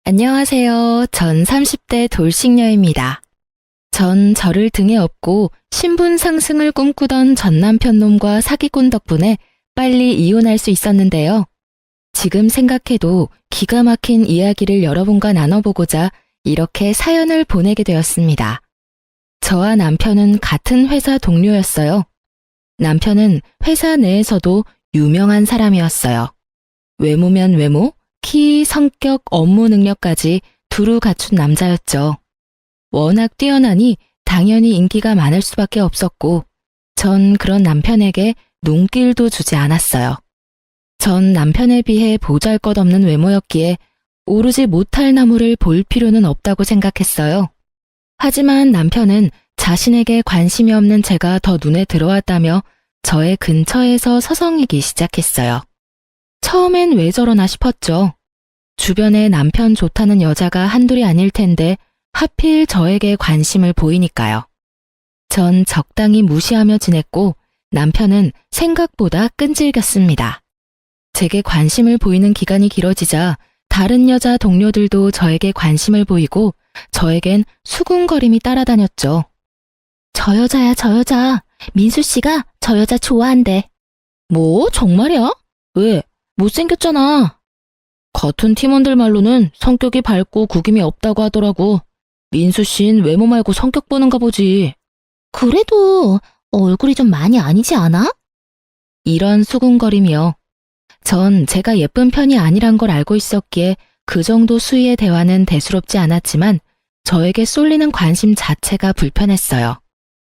안녕하세요. 전 30대 돌싱녀입니다. 전 저를 등에 업고 신분 상승을 꿈꾸던 전 남편 놈과 사기꾼 덕분에 빨리 이혼할 수 있었는데요. 지금 생각해도 기가 막힌 이야기를 여러분과 나눠보고자 이렇게 사연을 보내게 되었습니다. 저와 남편은 같은 회사 동료였어요. 남편은 회사 내에서도 유명한 사람이었어요. 외모면 외모, 키, 성격, 업무 능력까지 두루 갖춘 남자였죠. 워낙 뛰어나니 당연히 인기가 많을 수밖에 없었고, 전 그런 남편에게 눈길도 주지 않았어요. 전 남편에 비해 보잘것없는 외모였기에 오르지 못할 나무를 볼 필요는 없다고 생각했어요. 하지만 남편은 자신에게 관심이 없는 제가 더 눈에 들어왔다며 저의 근처에서 서성이기 시작했어요. 처음엔 왜 저러나 싶었죠. 주변에 남편 좋다는 여자가 한둘이 아닐 텐데 하필 저에게 관심을 보이니까요. 전 적당히 무시하며 지냈고 남편은 생각보다 끈질겼습니다. 제게 관심을 보이는 기간이 길어지자 다른 여자 동료들도 저에게 관심을 보이고 저에겐 수군거림이 따라다녔죠. 저 여자야, 저 여자. 민수 씨가 저 여자 좋아한대. 뭐? 정말이야? 왜? 못생겼잖아. 같은 팀원들 말로는 성격이 밝고 구김이 없다고 하더라고. 민수 씨는 외모 말고 성격 보는가 보지. 그래도 얼굴이 좀 많이 아니지 않아? 이런 수군거림이요. 전 제가 예쁜 편이 아니란 걸 알고 있었기에 그 정도 수위의 대화는 대수롭지 않았지만 저에게 쏠리는 관심 자체가 불편했어요.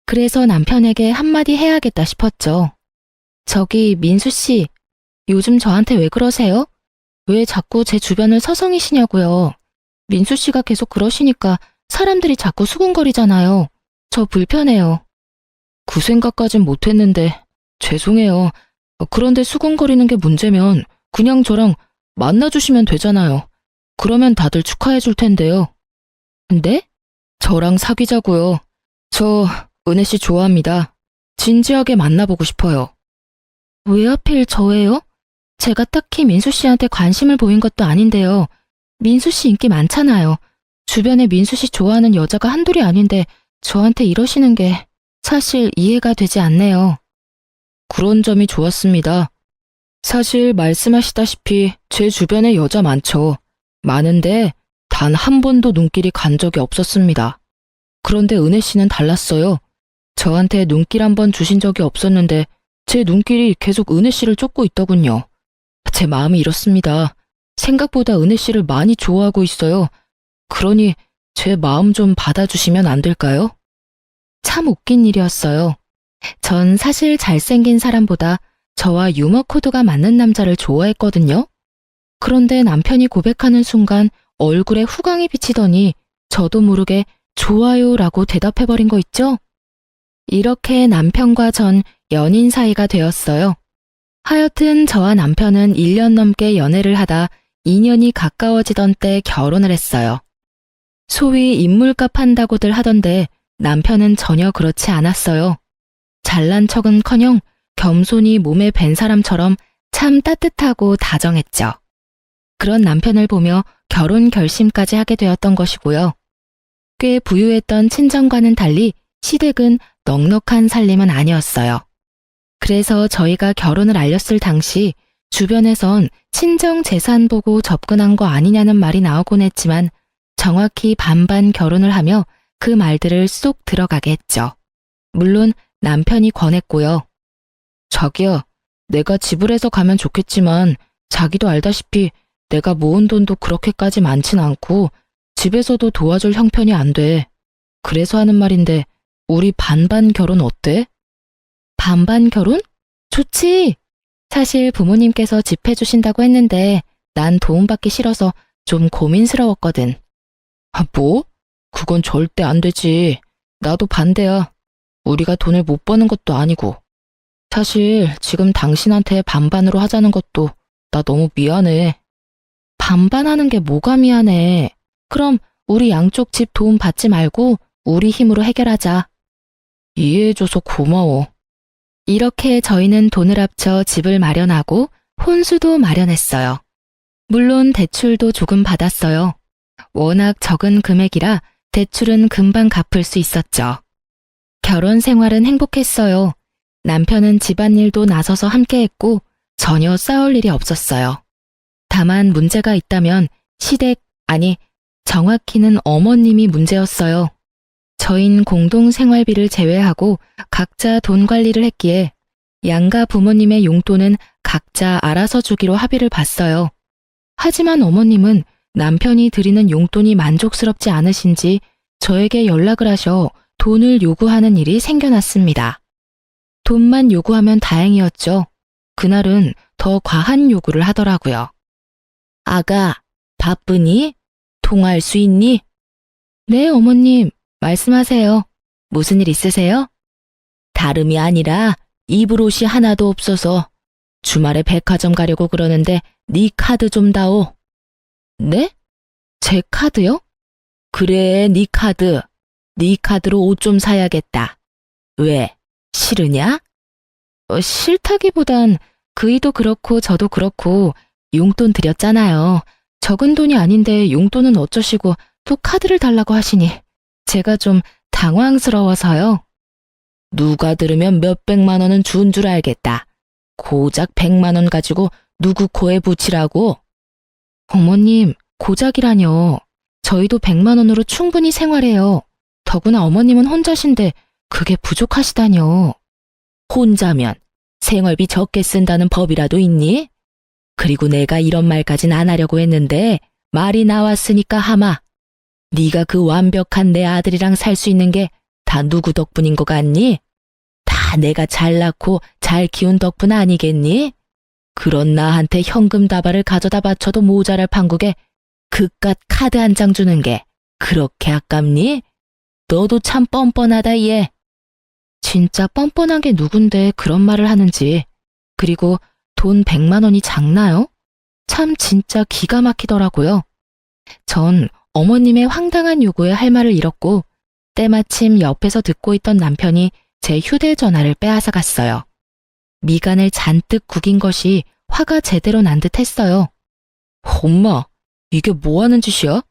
그래서 남편에게 한마디 해야겠다 싶었죠. 저기 민수 씨, 요즘 저한테 왜 그러세요? 왜 자꾸 제 주변을 서성이시냐고요. 민수 씨가 계속 그러시니까 사람들이 자꾸 수군거리잖아요. 저 불편해요. 그 생각까진 못했는데 죄송해요. 그런데 수군거리는 게 문제면 그냥 저랑 만나주시면 되잖아요. 그러면 다들 축하해 줄 텐데요. 근데? 저랑 사귀자고요. 저 은혜 씨 좋아합니다. 진지하게 만나보고 싶어요. 왜 하필 저예요? 제가 딱히 민수 씨한테 관심을 보인 것도 아닌데요. 민수 씨 인기 많잖아요. 주변에 민수 씨 좋아하는 여자가 한둘이 아닌데 저한테 이러시는 게 사실 이해가 되지 않네요. 그런 점이 좋았습니다. 사실 말씀하시다시피 제 주변에 여자 많죠. 많은데 단 한 번도 눈길이 간 적이 없었습니다. 그런데 은혜 씨는 달랐어요. 저한테 눈길 한 번 주신 적이 없었는데 제 눈길이 계속 은혜 씨를 쫓고 있더군요. 제 마음이 이렇습니다. 생각보다 은혜 씨를 많이 좋아하고 있어요. 그러니 제 마음 좀 받아주시면 안 될까요? 참 웃긴 일이었어요. 전 사실 잘생긴 사람보다 저와 유머 코드가 맞는 남자를 좋아했거든요. 그런데 남편이 고백하는 순간 얼굴에 후광이 비치더니 저도 모르게 좋아요라고 대답해버린 거 있죠? 이렇게 남편과 전 연인 사이가 되었어요. 하여튼 저와 남편은 1년 넘게 연애를 하다 2년이 가까워지던 때 결혼을 했어요. 소위 인물값 한다고들 하던데 남편은 전혀 그렇지 않았어요. 잘난 척은커녕 겸손히 몸에 밴 사람처럼 참 따뜻하고 다정했죠. 그런 남편을 보며 결혼 결심까지 하게 되었던 것이고요. 꽤 부유했던 친정과는 달리 시댁은 넉넉한 살림은 아니었어요. 그래서 저희가 결혼을 알렸을 당시 주변에선 친정 재산 보고 접근한 거 아니냐는 말이 나오곤 했지만 정확히 반반 결혼을 하며 그 말들을 쏙 들어가게 했죠. 물론 남편이 권했고요. 자기야, 내가 지불해서 가면 좋겠지만 자기도 알다시피 내가 모은 돈도 그렇게까지 많진 않고 집에서도 도와줄 형편이 안 돼. 그래서 하는 말인데 우리 반반 결혼 어때? 반반 결혼? 좋지. 사실 부모님께서 집해주신다고 했는데 난 도움받기 싫어서 좀 고민스러웠거든. 아, 뭐? 그건 절대 안 되지. 나도 반대야. 우리가 돈을 못 버는 것도 아니고. 사실 지금 당신한테 반반으로 하자는 것도 나 너무 미안해. 반반하는 게 뭐가 미안해. 그럼 우리 양쪽 집 도움 받지 말고 우리 힘으로 해결하자. 이해해줘서 고마워. 이렇게 저희는 돈을 합쳐 집을 마련하고 혼수도 마련했어요. 물론 대출도 조금 받았어요. 워낙 적은 금액이라 대출은 금방 갚을 수 있었죠. 결혼 생활은 행복했어요. 남편은 집안일도 나서서 함께했고 전혀 싸울 일이 없었어요. 다만 문제가 있다면 시댁, 아니 정확히는 어머님이 문제였어요. 저흰 공동 생활비를 제외하고 각자 돈 관리를 했기에 양가 부모님의 용돈은 각자 알아서 주기로 합의를 봤어요. 하지만 어머님은 남편이 드리는 용돈이 만족스럽지 않으신지 저에게 연락을 하셔 돈을 요구하는 일이 생겨났습니다. 돈만 요구하면 다행이었죠. 그날은 더 과한 요구를 하더라고요. 아가, 바쁘니? 통화할 수 있니? 네, 어머님, 말씀하세요. 무슨 일 있으세요? 다름이 아니라 입을 옷이 하나도 없어서 주말에 백화점 가려고 그러는데 네 카드 좀 다오. 네? 제 카드요? 그래, 네 카드. 네 카드로 옷 좀 사야겠다. 왜? 싫으냐? 싫다기보단 그이도 그렇고 저도 그렇고 용돈 드렸잖아요. 적은 돈이 아닌데 용돈은 어쩌시고 또 카드를 달라고 하시니 제가 좀 당황스러워서요. 누가 들으면 몇백만 원은 준 줄 알겠다. 고작 100만 원 가지고 누구 코에 붙이라고? 어머님, 고작이라뇨. 저희도 100만 원으로 충분히 생활해요. 더구나 어머님은 혼자신데 그게 부족하시다뇨. 혼자면 생활비 적게 쓴다는 법이라도 있니? 그리고 내가 이런 말까진 안 하려고 했는데 말이 나왔으니까 하마. 네가 그 완벽한 내 아들이랑 살 수 있는 게 다 누구 덕분인 것 같니? 다 내가 잘 낳고 잘 키운 덕분 아니겠니? 그런 나한테 현금 다발을 가져다 바쳐도 모자랄 판국에 그깟 카드 한 장 주는 게 그렇게 아깝니? 너도 참 뻔뻔하다 얘. 진짜 뻔뻔한 게 누군데 그런 말을 하는지. 그리고 돈 100만 원이 작나요? 참 진짜 기가 막히더라고요. 전 어머님의 황당한 요구에 할 말을 잃었고 때마침 옆에서 듣고 있던 남편이 제 휴대전화를 빼앗아 갔어요. 미간을 잔뜩 구긴 것이 화가 제대로 난 듯 했어요. 엄마, 이게 뭐 하는 짓이야?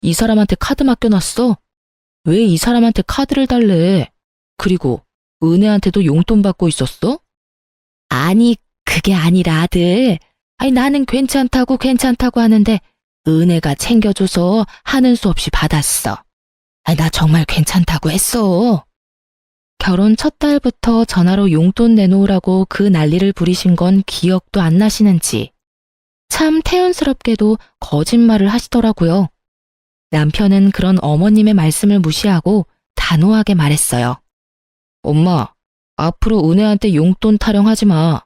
이 사람한테 카드 맡겨놨어? 왜 이 사람한테 카드를 달래? 그리고 은혜한테도 용돈 받고 있었어? 아니, 그게 아니라 아들. 아니, 나는 괜찮다고 하는데 은혜가 챙겨줘서 하는 수 없이 받았어. 아니, 나 정말 괜찮다고 했어. 결혼 첫 달부터 전화로 용돈 내놓으라고 그 난리를 부리신 건 기억도 안 나시는지. 참 태연스럽게도 거짓말을 하시더라고요. 남편은 그런 어머님의 말씀을 무시하고 단호하게 말했어요. 엄마, 앞으로 은혜한테 용돈 타령하지 마.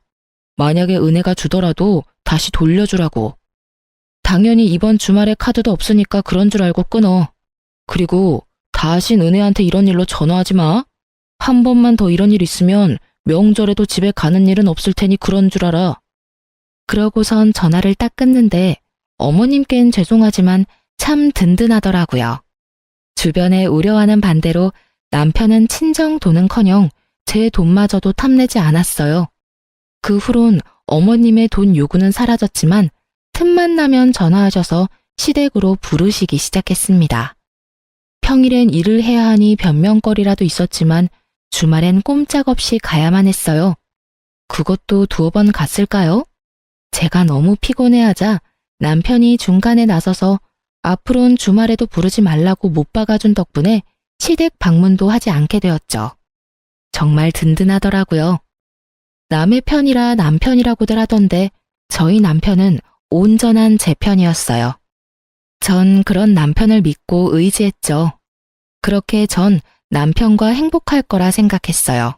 만약에 은혜가 주더라도 다시 돌려주라고. 당연히 이번 주말에 카드도 없으니까 그런 줄 알고 끊어. 그리고 다신 은혜한테 이런 일로 전화하지 마. 한 번만 더 이런 일 있으면 명절에도 집에 가는 일은 없을 테니 그런 줄 알아. 그러고선 전화를 딱 끊는데 어머님께는 죄송하지만 참 든든하더라고요. 주변에 우려하는 반대로 남편은 친정 돈은커녕 제 돈마저도 탐내지 않았어요. 그 후론 어머님의 돈 요구는 사라졌지만 틈만 나면 전화하셔서 시댁으로 부르시기 시작했습니다. 평일엔 일을 해야 하니 변명거리라도 있었지만 주말엔 꼼짝없이 가야만 했어요. 그것도 2번 갔을까요? 제가 너무 피곤해하자 남편이 중간에 나서서 앞으로는 주말에도 부르지 말라고 못 박아준 덕분에 시댁 방문도 하지 않게 되었죠. 정말 든든하더라고요. 남의 편이라 남편이라고들 하던데 저희 남편은 온전한 제 편이었어요. 전 그런 남편을 믿고 의지했죠. 그렇게 전 남편과 행복할 거라 생각했어요.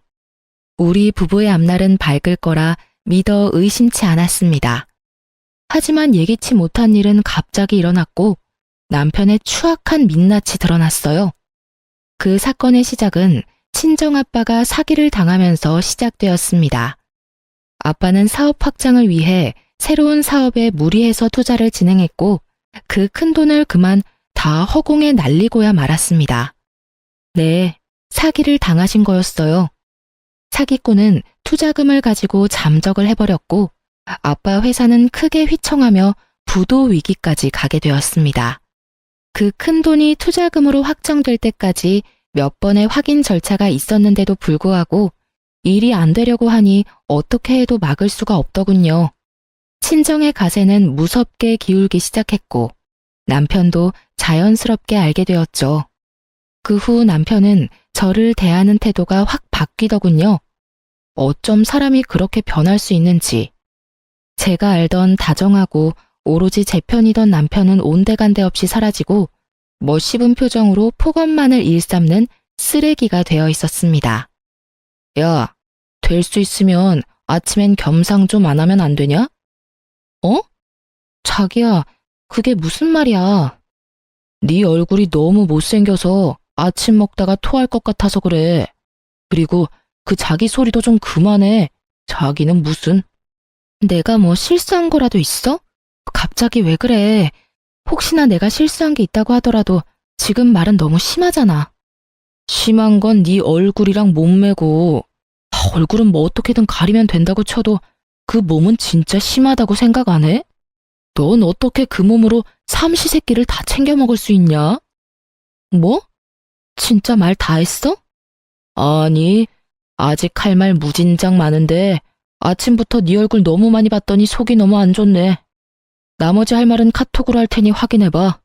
우리 부부의 앞날은 밝을 거라 믿어 의심치 않았습니다. 하지만 예기치 못한 일은 갑자기 일어났고 남편의 추악한 민낯이 드러났어요. 그 사건의 시작은 친정아빠가 사기를 당하면서 시작되었습니다. 아빠는 사업 확장을 위해 새로운 사업에 무리해서 투자를 진행했고 그 큰 돈을 그만 다 허공에 날리고야 말았습니다. 네, 사기를 당하신 거였어요. 사기꾼은 투자금을 가지고 잠적을 해버렸고 아빠 회사는 크게 휘청하며 부도 위기까지 가게 되었습니다. 그 큰 돈이 투자금으로 확정될 때까지 몇 번의 확인 절차가 있었는데도 불구하고 일이 안 되려고 하니 어떻게 해도 막을 수가 없더군요. 친정의 가세는 무섭게 기울기 시작했고 남편도 자연스럽게 알게 되었죠. 그 후 남편은 저를 대하는 태도가 확 바뀌더군요. 어쩜 사람이 그렇게 변할 수 있는지. 제가 알던 다정하고 오로지 제 편이던 남편은 온데간데 없이 사라지고 멋씹은 표정으로 폭언만을 일삼는 쓰레기가 되어 있었습니다. 야, 될 수 있으면 아침엔 겸상 좀 안 하면 안 되냐? 어? 자기야, 그게 무슨 말이야? 네 얼굴이 너무 못생겨서 아침 먹다가 토할 것 같아서 그래. 그리고 그 자기 소리도 좀 그만해. 자기는 무슨? 내가 뭐 실수한 거라도 있어? 갑자기 왜 그래? 혹시나 내가 실수한 게 있다고 하더라도 지금 말은 너무 심하잖아. 심한 건 네 얼굴이랑 몸매고 얼굴은 뭐 어떻게든 가리면 된다고 쳐도 그 몸은 진짜 심하다고 생각 안 해? 넌 어떻게 그 몸으로 삼시세끼를 다 챙겨 먹을 수 있냐? 뭐? 진짜 말 다 했어? 아니, 아직 할 말 무진장 많은데 아침부터 네 얼굴 너무 많이 봤더니 속이 너무 안 좋네. 나머지 할 말은 카톡으로 할 테니 확인해봐.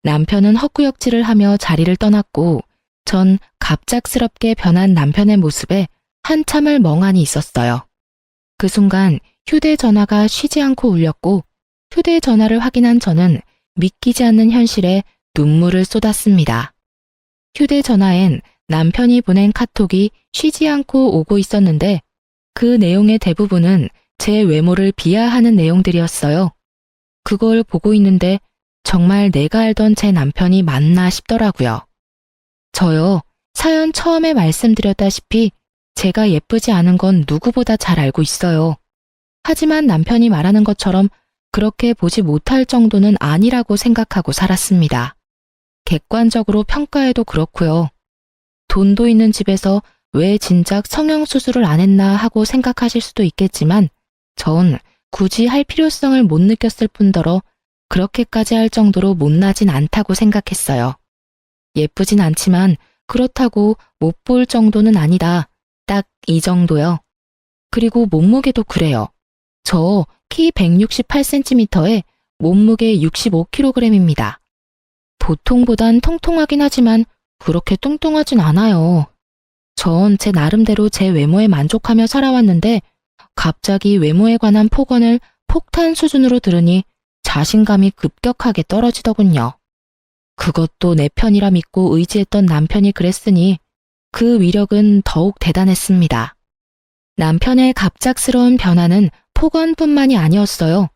남편은 헛구역질을 하며 자리를 떠났고 전 갑작스럽게 변한 남편의 모습에 한참을 멍하니 있었어요. 그 순간 휴대전화가 쉬지 않고 울렸고 휴대전화를 확인한 저는 믿기지 않는 현실에 눈물을 쏟았습니다. 휴대전화엔 남편이 보낸 카톡이 쉬지 않고 오고 있었는데 그 내용의 대부분은 제 외모를 비하하는 내용들이었어요. 그걸 보고 있는데 정말 내가 알던 제 남편이 맞나 싶더라고요. 저요, 사연 처음에 말씀드렸다시피 제가 예쁘지 않은 건 누구보다 잘 알고 있어요. 하지만 남편이 말하는 것처럼 그렇게 보지 못할 정도는 아니라고 생각하고 살았습니다. 객관적으로 평가해도 그렇고요. 돈도 있는 집에서 왜 진작 성형수술을 안 했나 하고 생각하실 수도 있겠지만 전 굳이 할 필요성을 못 느꼈을 뿐더러 그렇게까지 할 정도로 못나진 않다고 생각했어요. 예쁘진 않지만 그렇다고 못 볼 정도는 아니다. 딱 이 정도요. 그리고 몸무게도 그래요. 저 키 168cm에 몸무게 65kg입니다. 보통보단 통통하긴 하지만 그렇게 뚱뚱하진 않아요. 전 제 나름대로 제 외모에 만족하며 살아왔는데 갑자기 외모에 관한 폭언을 폭탄 수준으로 들으니 자신감이 급격하게 떨어지더군요. 그것도 내 편이라 믿고 의지했던 남편이 그랬으니 그 위력은 더욱 대단했습니다. 남편의 갑작스러운 변화는 폭언뿐만이 아니었어요.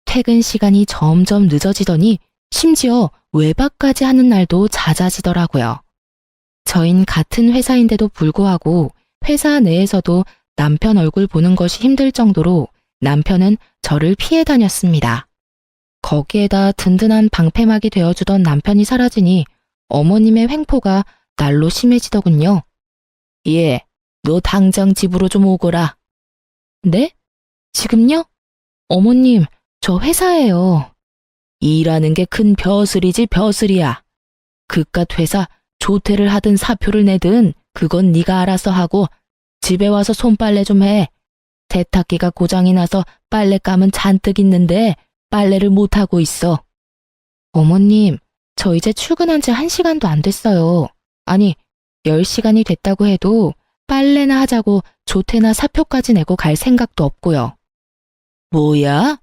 퇴근 시간이 점점 늦어지더니 심지어 외박까지 하는 날도 잦아지더라고요. 저흰 같은 회사인데도 불구하고 회사 내에서도 남편 얼굴 보는 것이 힘들 정도로 남편은 저를 피해 다녔습니다. 거기에다 든든한 방패막이 되어주던 남편이 사라지니 어머님의 횡포가 날로 심해지더군요. 예, 너 당장 집으로 좀 오거라. 네? 지금요? 어머님, 저 회사예요. 일하는 게 큰 벼슬이지 벼슬이야. 그깟 회사 조퇴를 하든 사표를 내든 그건 네가 알아서 하고 집에 와서 손빨래 좀 해. 세탁기가 고장이 나서 빨랫감은 잔뜩 있는데 빨래를 못하고 있어. 어머님, 저 이제 출근한 지 1시간도 안 됐어요. 아니, 10시간이 됐다고 해도 빨래나 하자고 조퇴나 사표까지 내고 갈 생각도 없고요. 뭐야?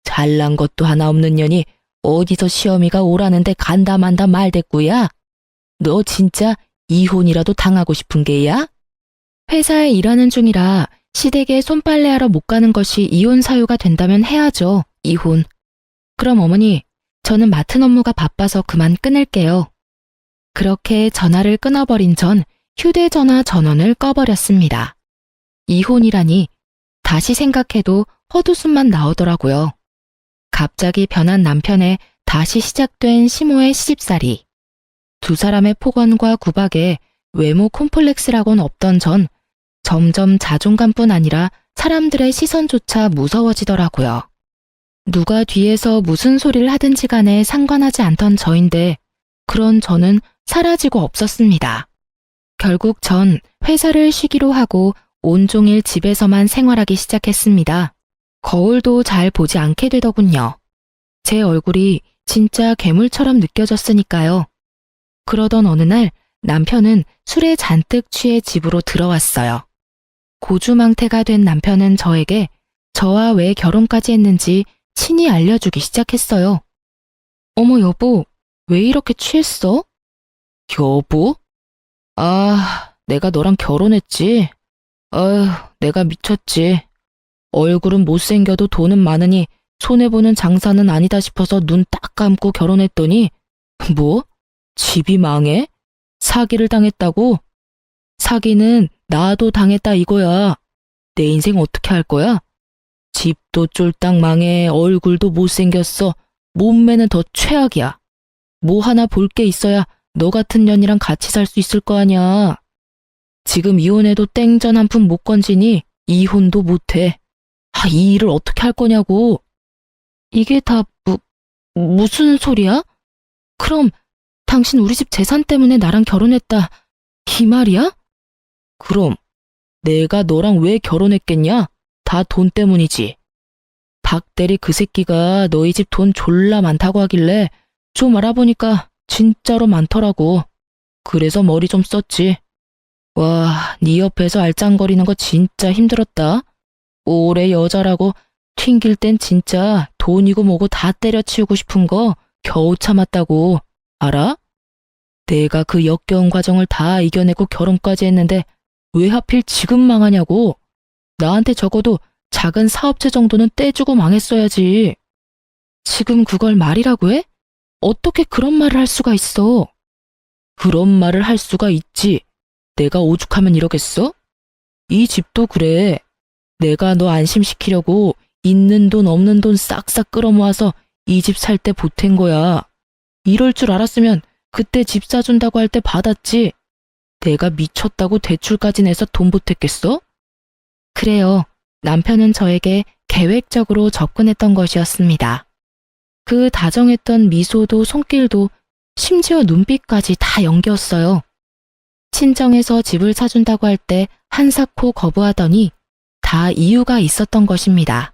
잘난 것도 하나 없는 년이 어디서 시어미가 오라는데 간다 만다 말대꾸야? 너 진짜 이혼이라도 당하고 싶은 게야? 회사에 일하는 중이라 시댁에 손빨래하러 못 가는 것이 이혼 사유가 된다면 해야죠, 이혼. 그럼 어머니, 저는 맡은 업무가 바빠서 그만 끊을게요. 그렇게 전화를 끊어버린 전 휴대전화 전원을 꺼버렸습니다. 이혼이라니 다시 생각해도 헛웃음만 나오더라고요. 갑자기 변한 남편의 다시 시작된 시모의 시집살이. 두 사람의 폭언과 구박에 외모 콤플렉스라곤 없던 전 점점 자존감뿐 아니라 사람들의 시선조차 무서워지더라고요. 누가 뒤에서 무슨 소리를 하든지 간에 상관하지 않던 저인데 그런 저는 사라지고 없었습니다. 결국 전 회사를 쉬기로 하고 온종일 집에서만 생활하기 시작했습니다. 거울도 잘 보지 않게 되더군요. 제 얼굴이 진짜 괴물처럼 느껴졌으니까요. 그러던 어느 날 남편은 술에 잔뜩 취해 집으로 들어왔어요. 고주망태가 된 남편은 저에게 저와 왜 결혼까지 했는지 친히 알려주기 시작했어요. 어머 여보, 왜 이렇게 취했어? 여보? 아, 내가 너랑 결혼했지. 아휴, 내가 미쳤지. 얼굴은 못생겨도 돈은 많으니 손해보는 장사는 아니다 싶어서 눈 딱 감고 결혼했더니 뭐? 집이 망해? 사기를 당했다고? 사기는 나도 당했다 이거야. 내 인생 어떻게 할 거야? 집도 쫄딱 망해, 얼굴도 못생겼어. 몸매는 더 최악이야. 뭐 하나 볼 게 있어야 너 같은 년이랑 같이 살 수 있을 거 아니야. 지금 이혼해도 땡전 한 푼 못 건지니 이혼도 못해. 아, 이 일을 어떻게 할 거냐고. 이게 다 무슨 소리야? 그럼 당신 우리 집 재산 때문에 나랑 결혼했다, 이 말이야? 그럼 내가 너랑 왜 결혼했겠냐? 다 돈 때문이지. 박대리 그 새끼가 너희 집 돈 졸라 많다고 하길래 좀 알아보니까 진짜로 많더라고. 그래서 머리 좀 썼지. 와, 네 옆에서 알짱거리는 거 진짜 힘들었다. 오래 여자라고 튕길 땐 진짜 돈이고 뭐고 다 때려치우고 싶은 거 겨우 참았다고. 알아? 내가 그 역겨운 과정을 다 이겨내고 결혼까지 했는데 왜 하필 지금 망하냐고. 나한테 적어도 작은 사업체 정도는 떼주고 망했어야지. 지금 그걸 말이라고 해? 어떻게 그런 말을 할 수가 있어? 그런 말을 할 수가 있지. 내가 오죽하면 이러겠어? 이 집도 그래. 내가 너 안심시키려고 있는 돈 없는 돈 싹싹 끌어모아서 이 집 살 때 보탠 거야. 이럴 줄 알았으면 그때 집 사준다고 할 때 받았지. 내가 미쳤다고 대출까지 내서 돈 보탰겠어? 그래요. 남편은 저에게 계획적으로 접근했던 것이었습니다. 그 다정했던 미소도 손길도 심지어 눈빛까지 다 연기였어요. 친정에서 집을 사준다고 할 때 한사코 거부하더니 다 이유가 있었던 것입니다.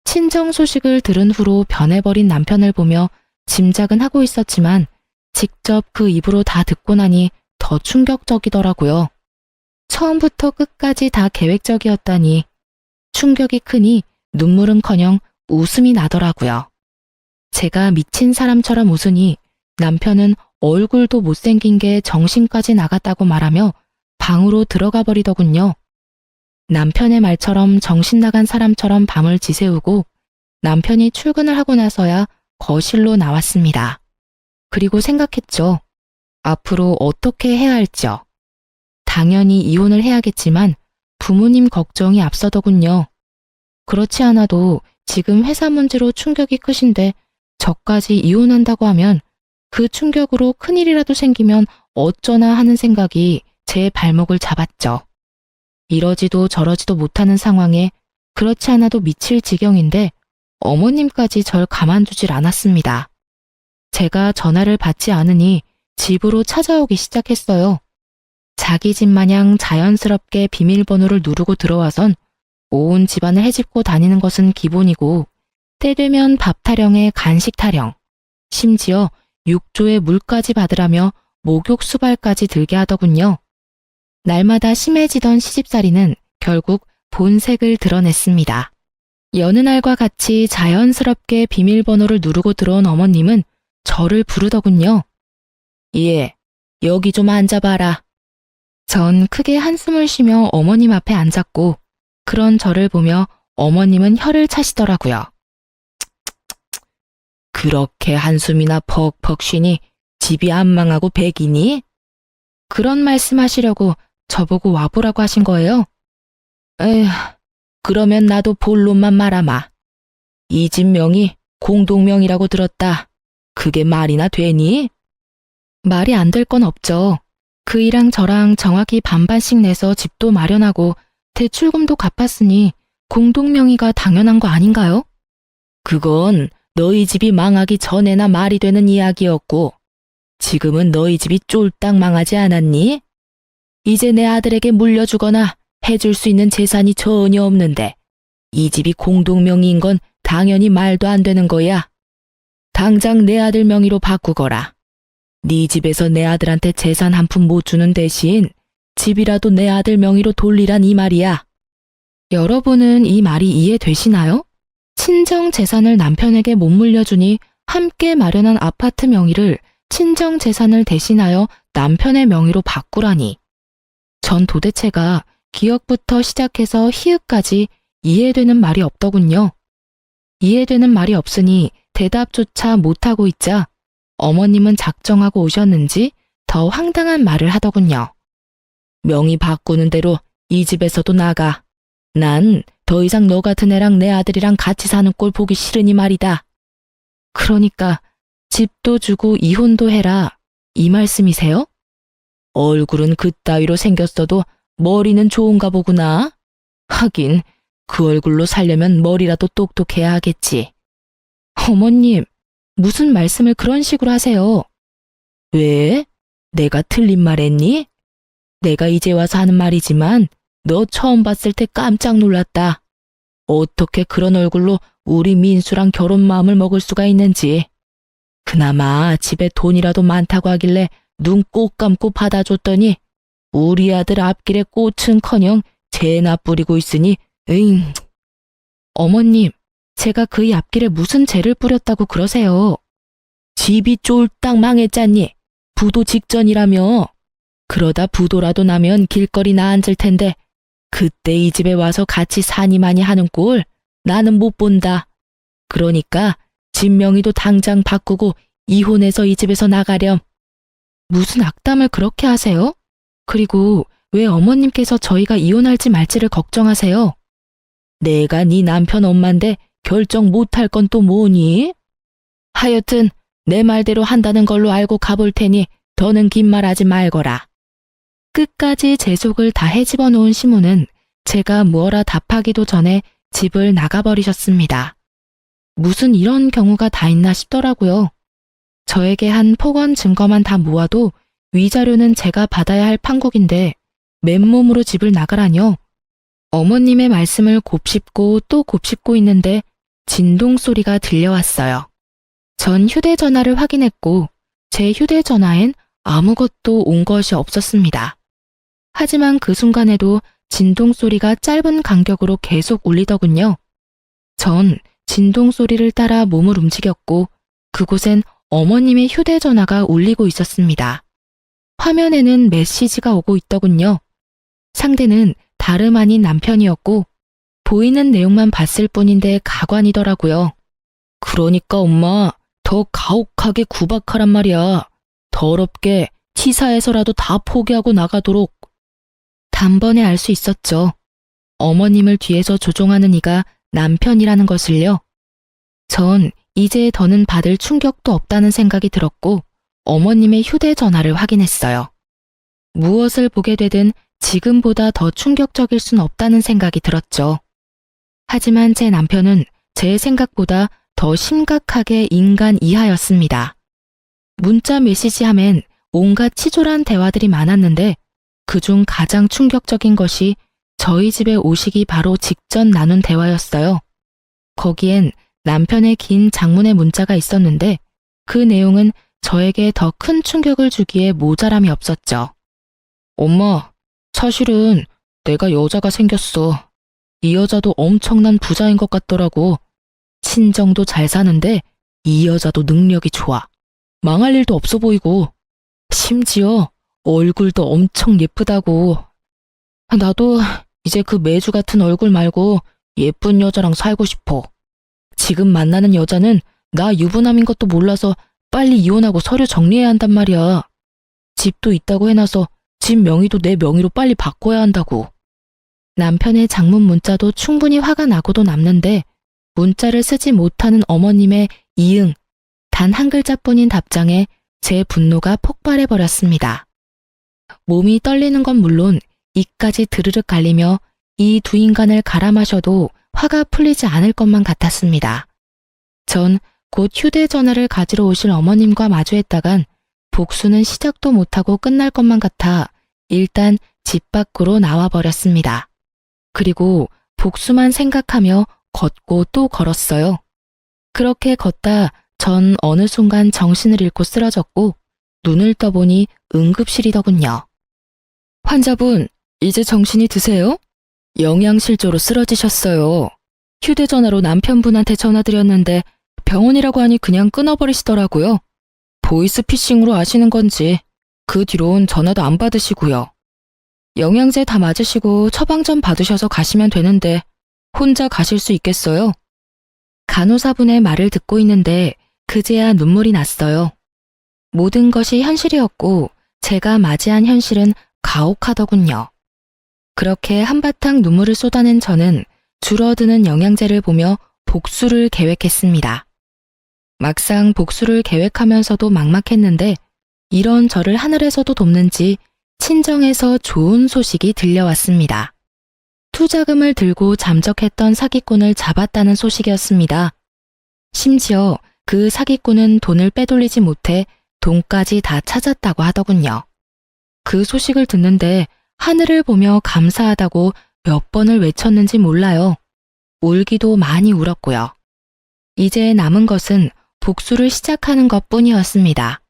친정 소식을 들은 후로 변해버린 남편을 보며 짐작은 하고 있었지만 직접 그 입으로 다 듣고 나니 더 충격적이더라고요. 처음부터 끝까지 다 계획적이었다니 충격이 크니 눈물은커녕 웃음이 나더라고요. 제가 미친 사람처럼 웃으니 남편은 얼굴도 못생긴 게 정신까지 나갔다고 말하며 방으로 들어가 버리더군요. 남편의 말처럼 정신 나간 사람처럼 밤을 지새우고 남편이 출근을 하고 나서야 거실로 나왔습니다. 그리고 생각했죠. 앞으로 어떻게 해야 할지요. 당연히 이혼을 해야겠지만 부모님 걱정이 앞서더군요. 그렇지 않아도 지금 회사 문제로 충격이 크신데 저까지 이혼한다고 하면 그 충격으로 큰일이라도 생기면 어쩌나 하는 생각이 제 발목을 잡았죠. 이러지도 저러지도 못하는 상황에 그렇지 않아도 미칠 지경인데 어머님까지 절 가만두질 않았습니다. 제가 전화를 받지 않으니 집으로 찾아오기 시작했어요. 자기 집 마냥 자연스럽게 비밀번호를 누르고 들어와선 온 집안을 헤집고 다니는 것은 기본이고 때 되면 밥 타령에 간식 타령, 심지어 육조에 물까지 받으라며 목욕 수발까지 들게 하더군요. 날마다 심해지던 시집살이는 결국 본색을 드러냈습니다. 여느 날과 같이 자연스럽게 비밀번호를 누르고 들어온 어머님은 저를 부르더군요. 예, 여기 좀 앉아봐라. 전 크게 한숨을 쉬며 어머님 앞에 앉았고 그런 저를 보며 어머님은 혀를 차시더라고요. 그렇게 한숨이나 퍽퍽 쉬니 집이 안 망하고 백이니? 그런 말씀하시려고 저보고 와보라고 하신 거예요? 에휴, 그러면 나도 본론만 말아마. 이 집 명이 공동명이라고 들었다. 그게 말이나 되니? 말이 안 될 건 없죠. 그이랑 저랑 정확히 반반씩 내서 집도 마련하고 대출금도 갚았으니 공동명의가 당연한 거 아닌가요? 그건 너희 집이 망하기 전에나 말이 되는 이야기였고, 지금은 너희 집이 쫄딱 망하지 않았니? 이제 내 아들에게 물려주거나 해줄 수 있는 재산이 전혀 없는데, 이 집이 공동명의인 건 당연히 말도 안 되는 거야. 당장 내 아들 명의로 바꾸거라. 네 집에서 내 아들한테 재산 한 푼 못 주는 대신 집이라도 내 아들 명의로 돌리란 이 말이야. 여러분은 이 말이 이해되시나요? 친정 재산을 남편에게 못 물려주니 함께 마련한 아파트 명의를 친정 재산을 대신하여 남편의 명의로 바꾸라니. 전 도대체가 기역부터 시작해서 히읗까지 이해되는 말이 없더군요. 이해되는 말이 없으니 대답조차 못하고 있자 어머님은 작정하고 오셨는지 더 황당한 말을 하더군요. 명의 바꾸는 대로 이 집에서도 나가. 난 더 이상 너 같은 애랑 내 아들이랑 같이 사는 꼴 보기 싫으니 말이다. 그러니까 집도 주고 이혼도 해라, 이 말씀이세요? 얼굴은 그따위로 생겼어도 머리는 좋은가 보구나. 하긴 그 얼굴로 살려면 머리라도 똑똑해야 하겠지. 어머님, 무슨 말씀을 그런 식으로 하세요? 왜? 내가 틀린 말 했니? 내가 이제 와서 하는 말이지만 너 처음 봤을 때 깜짝 놀랐다. 어떻게 그런 얼굴로 우리 민수랑 결혼 마음을 먹을 수가 있는지. 그나마 집에 돈이라도 많다고 하길래 눈 꼭 감고 받아줬더니 우리 아들 앞길에 꽃은커녕 재나 뿌리고 있으니 응. 어머님, 제가 그의 앞길에 무슨 재를 뿌렸다고 그러세요? 집이 쫄딱 망했잖니. 부도 직전이라며. 그러다 부도라도 나면 길거리나 앉을 텐데 그때 이 집에 와서 같이 사니마니 하는 꼴 나는 못 본다. 그러니까 집 명의도 당장 바꾸고 이혼해서 이 집에서 나가렴. 무슨 악담을 그렇게 하세요? 그리고 왜 어머님께서 저희가 이혼할지 말지를 걱정하세요? 내가 네 남편 엄마인데 결정 못할 건 또 뭐니? 하여튼 내 말대로 한다는 걸로 알고 가볼 테니 더는 긴 말하지 말거라. 끝까지 제 속을 다 헤집어 놓은 시모는 제가 무어라 답하기도 전에 집을 나가버리셨습니다. 무슨 이런 경우가 다 있나 싶더라고요. 저에게 한 폭언 증거만 다 모아도 위자료는 제가 받아야 할 판국인데 맨몸으로 집을 나가라뇨. 어머님의 말씀을 곱씹고 또 곱씹고 있는데 진동 소리가 들려왔어요. 전 휴대전화를 확인했고 제 휴대전화엔 아무것도 온 것이 없었습니다. 하지만 그 순간에도 진동 소리가 짧은 간격으로 계속 울리더군요. 전 진동 소리를 따라 몸을 움직였고 그곳엔 어머님의 휴대전화가 울리고 있었습니다. 화면에는 메시지가 오고 있더군요. 상대는 다름 아닌 남편이었고 보이는 내용만 봤을 뿐인데 가관이더라고요. 그러니까 엄마, 더 가혹하게 구박하란 말이야. 더럽게 치사해서라도 다 포기하고 나가도록. 단번에 알 수 있었죠. 어머님을 뒤에서 조종하는 이가 남편이라는 것을요. 전 이제 더는 받을 충격도 없다는 생각이 들었고 어머님의 휴대전화를 확인했어요. 무엇을 보게 되든 지금보다 더 충격적일 순 없다는 생각이 들었죠. 하지만 제 남편은 제 생각보다 더 심각하게 인간 이하였습니다. 문자 메시지함엔 온갖 치졸한 대화들이 많았는데 그중 가장 충격적인 것이 저희 집에 오시기 바로 직전 나눈 대화였어요. 거기엔 남편의 긴 장문의 문자가 있었는데 그 내용은 저에게 더 큰 충격을 주기에 모자람이 없었죠. 엄마, 사실은 내가 여자가 생겼어. 이 여자도 엄청난 부자인 것 같더라고. 친정도 잘 사는데 이 여자도 능력이 좋아. 망할 일도 없어 보이고 심지어 얼굴도 엄청 예쁘다고. 나도 이제 그 매주 같은 얼굴 말고 예쁜 여자랑 살고 싶어. 지금 만나는 여자는 나 유부남인 것도 몰라서 빨리 이혼하고 서류 정리해야 한단 말이야. 집도 있다고 해놔서 집 명의도 내 명의로 빨리 바꿔야 한다고. 남편의 장문 문자도 충분히 화가 나고도 남는데 문자를 쓰지 못하는 어머님의 이응, 단 한 글자뿐인 답장에 제 분노가 폭발해버렸습니다. 몸이 떨리는 건 물론 입까지 드르륵 갈리며 이 두 인간을 갈아 마셔도 화가 풀리지 않을 것만 같았습니다. 전 곧 휴대전화를 가지러 오실 어머님과 마주했다간 복수는 시작도 못하고 끝날 것만 같아 일단 집 밖으로 나와버렸습니다. 그리고 복수만 생각하며 걷고 또 걸었어요. 그렇게 걷다 전 어느 순간 정신을 잃고 쓰러졌고 눈을 떠보니 응급실이더군요. 환자분, 이제 정신이 드세요? 영양실조로 쓰러지셨어요. 휴대전화로 남편분한테 전화드렸는데 병원이라고 하니 그냥 끊어버리시더라고요. 보이스피싱으로 아시는 건지 그 뒤론 전화도 안 받으시고요. 영양제 다 맞으시고 처방 좀 받으셔서 가시면 되는데 혼자 가실 수 있겠어요? 간호사분의 말을 듣고 있는데 그제야 눈물이 났어요. 모든 것이 현실이었고 제가 맞이한 현실은 가혹하더군요. 그렇게 한바탕 눈물을 쏟아낸 저는 줄어드는 영양제를 보며 복수를 계획했습니다. 막상 복수를 계획하면서도 막막했는데 이런 저를 하늘에서도 돕는지 친정에서 좋은 소식이 들려왔습니다. 투자금을 들고 잠적했던 사기꾼을 잡았다는 소식이었습니다. 심지어 그 사기꾼은 돈을 빼돌리지 못해 돈까지 다 찾았다고 하더군요. 그 소식을 듣는데 하늘을 보며 감사하다고 몇 번을 외쳤는지 몰라요. 울기도 많이 울었고요. 이제 남은 것은 복수를 시작하는 것뿐이었습니다.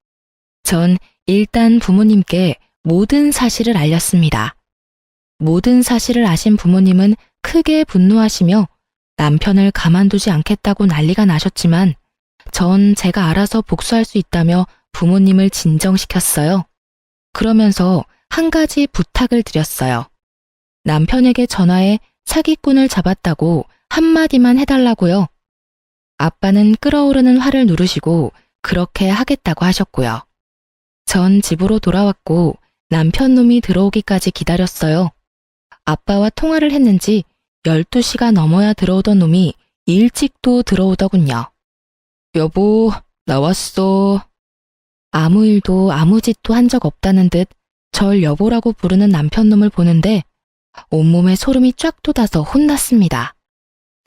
전 일단 부모님께 모든 사실을 알렸습니다. 모든 사실을 아신 부모님은 크게 분노하시며 남편을 가만두지 않겠다고 난리가 나셨지만 전 제가 알아서 복수할 수 있다며 부모님을 진정시켰어요. 그러면서 한 가지 부탁을 드렸어요. 남편에게 전화해 사기꾼을 잡았다고 한마디만 해달라고요. 아빠는 끓어오르는 화를 누르시고 그렇게 하겠다고 하셨고요. 전 집으로 돌아왔고 남편 놈이 들어오기까지 기다렸어요. 아빠와 통화를 했는지 12시가 넘어야 들어오던 놈이 일찍도 들어오더군요. 여보, 나왔어. 아무 일도 아무 짓도 한 적 없다는 듯 절 여보라고 부르는 남편 놈을 보는데 온몸에 소름이 쫙 돋아서 혼났습니다.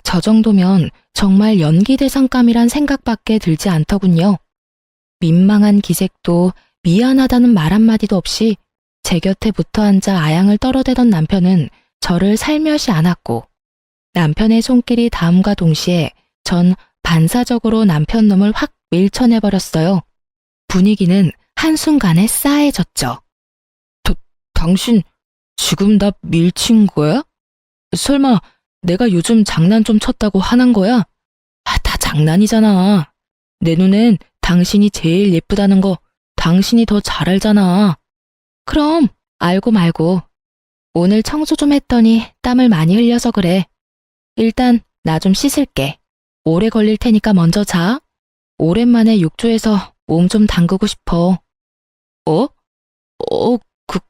저 정도면 정말 연기대상감이란 생각밖에 들지 않더군요. 민망한 기색도 미안하다는 말 한마디도 없이 제 곁에 붙어 앉아 아양을 떨어대던 남편은 저를 살며시 안았고 남편의 손길이 닿음과 동시에 전 반사적으로 남편 놈을 확 밀쳐내버렸어요. 분위기는 한순간에 싸해졌죠. 당신 지금 나 밀친 거야? 설마 내가 요즘 장난 좀 쳤다고 화난 거야? 다 장난이잖아. 내 눈엔 당신이 제일 예쁘다는 거 당신이 더 잘 알잖아. 그럼 알고 말고. 오늘 청소 좀 했더니 땀을 많이 흘려서 그래. 일단 나 좀 씻을게. 오래 걸릴 테니까 먼저 자. 오랜만에 욕조에서 몸 좀 담그고 싶어.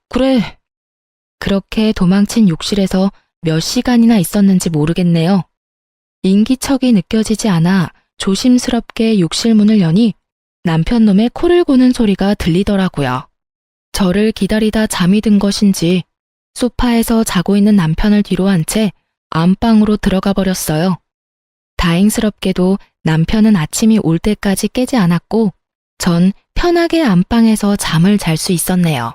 그래. 그렇게 도망친 욕실에서 몇 시간이나 있었는지 모르겠네요. 인기척이 느껴지지 않아 조심스럽게 욕실 문을 여니 남편 놈의 코를 고는 소리가 들리더라고요. 저를 기다리다 잠이 든 것인지 소파에서 자고 있는 남편을 뒤로 한 채 안방으로 들어가 버렸어요. 다행스럽게도 남편은 아침이 올 때까지 깨지 않았고 전 편하게 안방에서 잠을 잘 수 있었네요.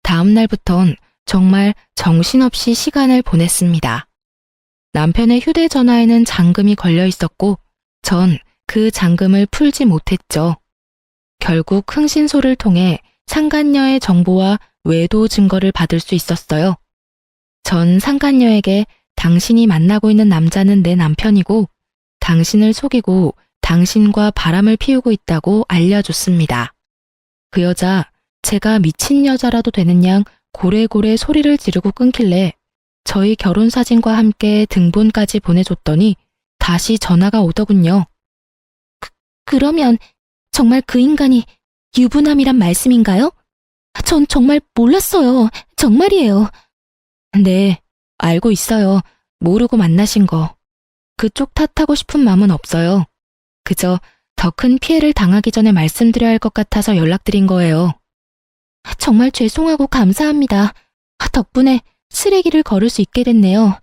다음 날부턴 정말 정신없이 시간을 보냈습니다. 남편의 휴대전화에는 잠금이 걸려 있었고 전 그 잠금을 풀지 못했죠. 결국 흥신소를 통해 상간녀의 정보와 외도 증거를 받을 수 있었어요. 전 상간녀에게 당신이 만나고 있는 남자는 내 남편이고 당신을 속이고 당신과 바람을 피우고 있다고 알려줬습니다. 그 여자 제가 미친 여자라도 되는 양 고래고래 소리를 지르고 끊길래 저희 결혼사진과 함께 등본까지 보내줬더니 다시 전화가 오더군요. 그러면 정말 그 인간이 유부남이란 말씀인가요? 전 정말 몰랐어요. 정말이에요. 네, 알고 있어요. 모르고 만나신 거. 그쪽 탓하고 싶은 마음은 없어요. 그저 더 큰 피해를 당하기 전에 말씀드려야 할 것 같아서 연락드린 거예요. 정말 죄송하고 감사합니다. 덕분에 쓰레기를 걸을 수 있게 됐네요.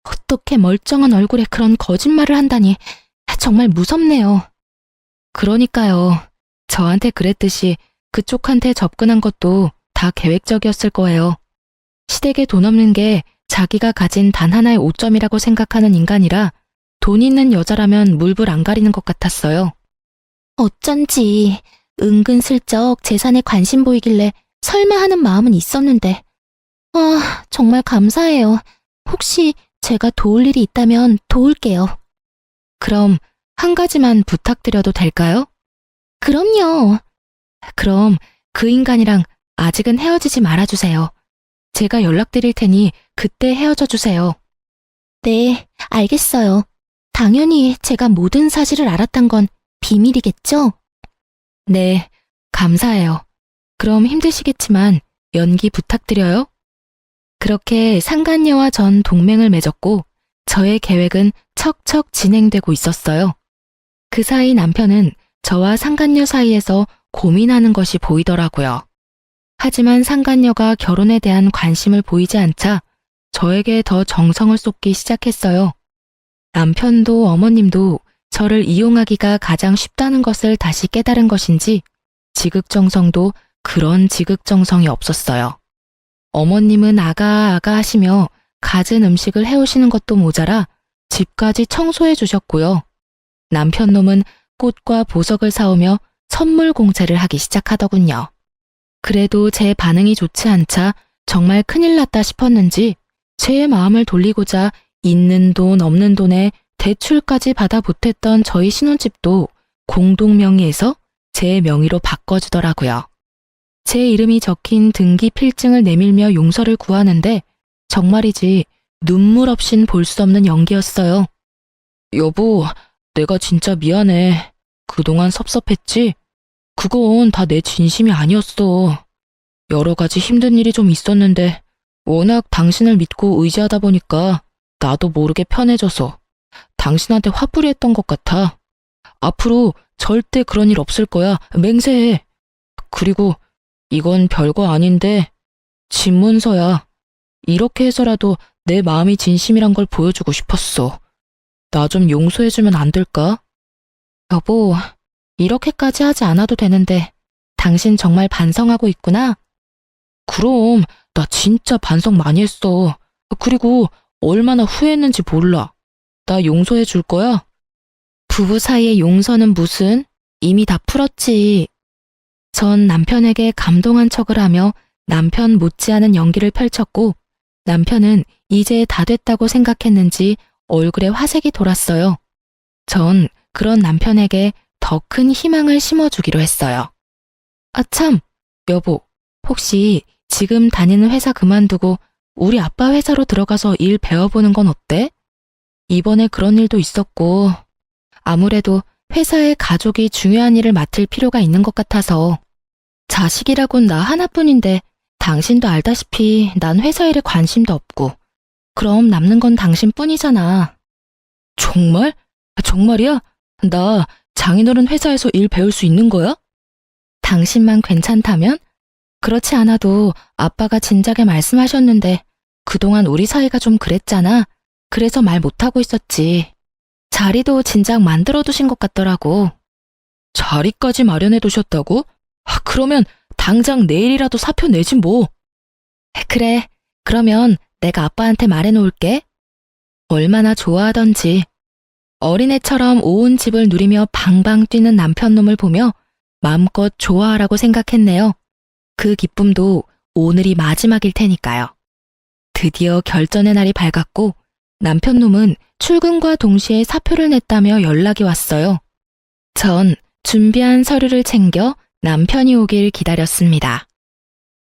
어떻게 멀쩡한 얼굴에 그런 거짓말을 한다니 정말 무섭네요. 그러니까요. 저한테 그랬듯이 그쪽한테 접근한 것도 다 계획적이었을 거예요. 시댁에 돈 없는 게 자기가 가진 단 하나의 오점이라고 생각하는 인간이라 돈 있는 여자라면 물불 안 가리는 것 같았어요. 어쩐지 은근슬쩍 재산에 관심 보이길래 설마 하는 마음은 있었는데 정말 감사해요. 혹시 제가 도울 일이 있다면 도울게요. 그럼 한 가지만 부탁드려도 될까요? 그럼요. 그럼 그 인간이랑 아직은 헤어지지 말아주세요. 제가 연락드릴 테니 그때 헤어져 주세요. 네, 알겠어요. 당연히 제가 모든 사실을 알았단 건 비밀이겠죠? 네, 감사해요. 그럼 힘드시겠지만 연기 부탁드려요. 그렇게 상간녀와 전 동맹을 맺었고 저의 계획은 척척 진행되고 있었어요. 그 사이 남편은 저와 상간녀 사이에서 고민하는 것이 보이더라고요. 하지만 상간녀가 결혼에 대한 관심을 보이지 않자 저에게 더 정성을 쏟기 시작했어요. 남편도 어머님도 저를 이용하기가 가장 쉽다는 것을 다시 깨달은 것인지 지극정성도 그런 지극정성이 없었어요. 어머님은 아가 하시며 갖은 음식을 해오시는 것도 모자라 집까지 청소해 주셨고요. 남편 놈은 꽃과 보석을 사오며 선물 공세를 하기 시작하더군요. 그래도 제 반응이 좋지 않자 정말 큰일 났다 싶었는지 제 마음을 돌리고자 있는 돈 없는 돈에 대출까지 받아 보탰던 저희 신혼집도 공동명의에서 제 명의로 바꿔주더라고요. 제 이름이 적힌 등기 필증을 내밀며 용서를 구하는데 정말이지 눈물 없인 볼 수 없는 연기였어요. 여보, 내가 진짜 미안해. 그동안 섭섭했지? 그건 다 내 진심이 아니었어. 여러 가지 힘든 일이 좀 있었는데 워낙 당신을 믿고 의지하다 보니까 나도 모르게 편해져서 당신한테 화풀이했던 것 같아. 앞으로 절대 그런 일 없을 거야. 맹세해. 그리고 이건 별거 아닌데 집문서야. 이렇게 해서라도 내 마음이 진심이란 걸 보여주고 싶었어. 나 좀 용서해주면 안 될까? 여보, 이렇게까지 하지 않아도 되는데 당신 정말 반성하고 있구나? 그럼 나 진짜 반성 많이 했어. 그리고 얼마나 후회했는지 몰라. 나 용서해 줄 거야? 부부 사이의 용서는 무슨? 이미 다 풀었지. 전 남편에게 감동한 척을 하며 남편 못지않은 연기를 펼쳤고 남편은 이제 다 됐다고 생각했는지 얼굴에 화색이 돌았어요. 전 그런 남편에게 더 큰 희망을 심어주기로 했어요. 아 참, 여보, 혹시 지금 다니는 회사 그만두고 우리 아빠 회사로 들어가서 일 배워보는 건 어때? 이번에 그런 일도 있었고 아무래도 회사에 가족이 중요한 일을 맡을 필요가 있는 것 같아서. 자식이라곤 나 하나뿐인데 당신도 알다시피 난 회사 일에 관심도 없고 그럼 남는 건 당신뿐이잖아. 정말? 정말이야? 나 장인어른 회사에서 일 배울 수 있는 거야? 당신만 괜찮다면? 그렇지 않아도 아빠가 진작에 말씀하셨는데 그동안 우리 사이가 좀 그랬잖아. 그래서 말 못하고 있었지. 자리도 진작 만들어두신 것 같더라고. 자리까지 마련해두셨다고? 그러면 당장 내일이라도 사표 내지 뭐. 그래, 그러면 내가 아빠한테 말해놓을게. 얼마나 좋아하던지. 어린애처럼 온 집을 누리며 방방 뛰는 남편놈을 보며 마음껏 좋아하라고 생각했네요. 그 기쁨도 오늘이 마지막일 테니까요. 드디어 결전의 날이 밝았고 남편놈은 출근과 동시에 사표를 냈다며 연락이 왔어요. 전 준비한 서류를 챙겨 남편이 오길 기다렸습니다.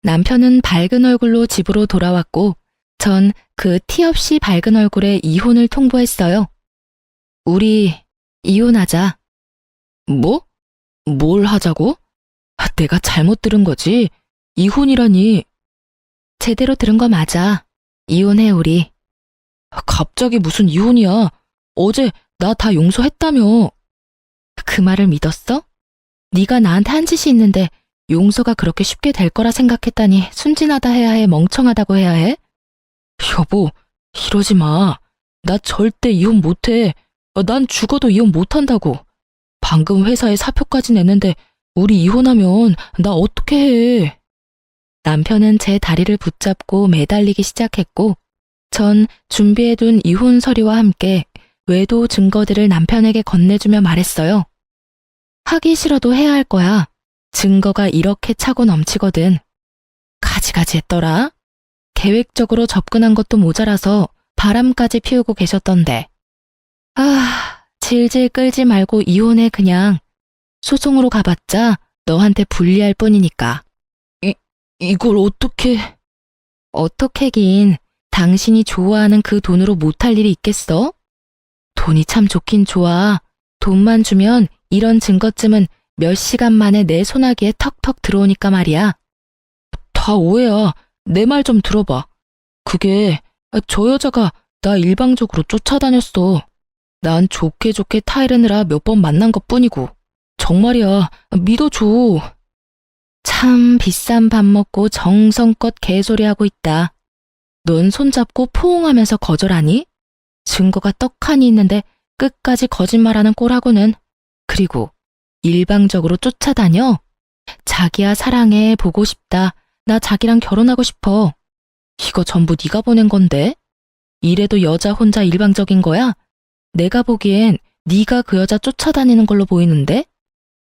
남편은 밝은 얼굴로 집으로 돌아왔고 전 그 티 없이 밝은 얼굴에 이혼을 통보했어요. 우리 이혼하자. 뭐? 뭘 하자고? 내가 잘못 들은 거지. 이혼이라니. 제대로 들은 거 맞아. 이혼해 우리. 갑자기 무슨 이혼이야. 어제 나 다 용서했다며. 그 말을 믿었어? 네가 나한테 한 짓이 있는데 용서가 그렇게 쉽게 될 거라 생각했다니 순진하다 해야 해, 멍청하다고 해야 해? 여보, 이러지 마. 나 절대 이혼 못해. 난 죽어도 이혼 못한다고. 방금 회사에 사표까지 냈는데 우리 이혼하면 나 어떻게 해? 남편은 제 다리를 붙잡고 매달리기 시작했고 전 준비해둔 이혼 서류와 함께 외도 증거들을 남편에게 건네주며 말했어요. 하기 싫어도 해야 할 거야. 증거가 이렇게 차고 넘치거든. 가지가지 했더라. 계획적으로 접근한 것도 모자라서 바람까지 피우고 계셨던데. 질질 끌지 말고 이혼해 그냥. 소송으로 가봤자 너한테 불리할 뿐이니까. 이걸 어떻게... 어떻게긴 당신이 좋아하는 그 돈으로 못할 일이 있겠어? 돈이 참 좋긴 좋아. 돈만 주면 이런 증거쯤은 몇 시간 만에 내 손아귀에 턱턱 들어오니까 말이야. 다 오해야. 내 말 좀 들어봐. 그게 저 여자가 나 일방적으로 쫓아다녔어. 난 좋게 좋게 타이르느라 몇 번 만난 것뿐이고. 정말이야. 믿어줘. 참 비싼 밥 먹고 정성껏 개소리하고 있다. 넌 손잡고 포옹하면서 거절하니? 증거가 떡하니 있는데 끝까지 거짓말하는 꼴하고는. 그리고 일방적으로 쫓아다녀? 자기야 사랑해, 보고 싶다. 나 자기랑 결혼하고 싶어. 이거 전부 네가 보낸 건데? 이래도 여자 혼자 일방적인 거야? 내가 보기엔 네가 그 여자 쫓아다니는 걸로 보이는데?